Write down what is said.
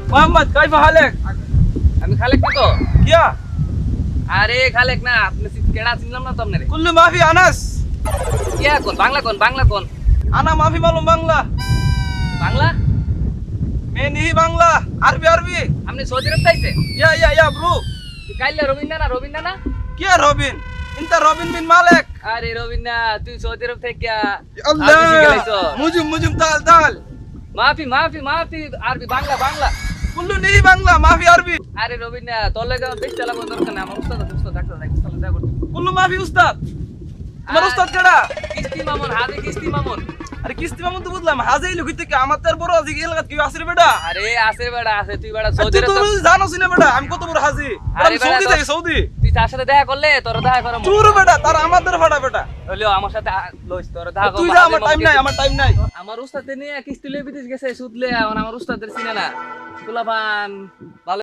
मोहम्मद कैफ हालक? আমি খালেক না তো। क्या? আরে খালেক না, আপনি কেডা চিনলাম না তো আপনারে। कुल्लू माफी अनस। কিয়া কোন বাংলা কোন বাংলা কোন? अना माफी मालूम बांग्ला। বাংলা? मैं नहीं बांग्ला। अरबी अरबी। আপনি সৌদি আরব তাইছে? या ब्रो। কাইলে রবিনা না? क्या रॉबिन? इंत रॉबिन बिन मालिक। আরে রবিনা তুই সৌদি আরব থেকে अल्लाह। मुजुम ताल ताल। মাফি আরবি বাংলা। कुल्लू नहीं बांग्ला माफी अरबी। আরে রবিনা তোর লাগে আমার বেশ চালাবো দরকার না, আমার উস্তাদ ডাক্তার চলে যা করতে। कुल्लू माफी उस्ताद। তোমার উস্তাদ কেডা? কিস্তি মামুন হাজি কিস্তি মামুন। আরে কিস্তি মামুন তো বুঝলাম হাজেই লুকিতে কি আমার তার বড় হাজি এলাকাত কি আছে রে বেটা? আরে আছে বেড়া আছে, তুই বেড়া তুই সৌদি আরব তো জানোস না বেটা আমি কত বড় হাজি? আরে আমি বেটা সৌদি তো- যাই সৌদি। তুই তার সাথে দেখা করলে তোর দেখা করো চুর বেটা তার আমাদের ফাটা বেটা। হইলো আমার সাথে লইস তোর দেখা করো। তুই যা আমার টাইম নাই। আমার উস্তাদ নিয়ে কিস্তি লয়ে বিদেশ গেছে সুদলে, আমার উস্তাদের চিনে না। তুলাবান ভালো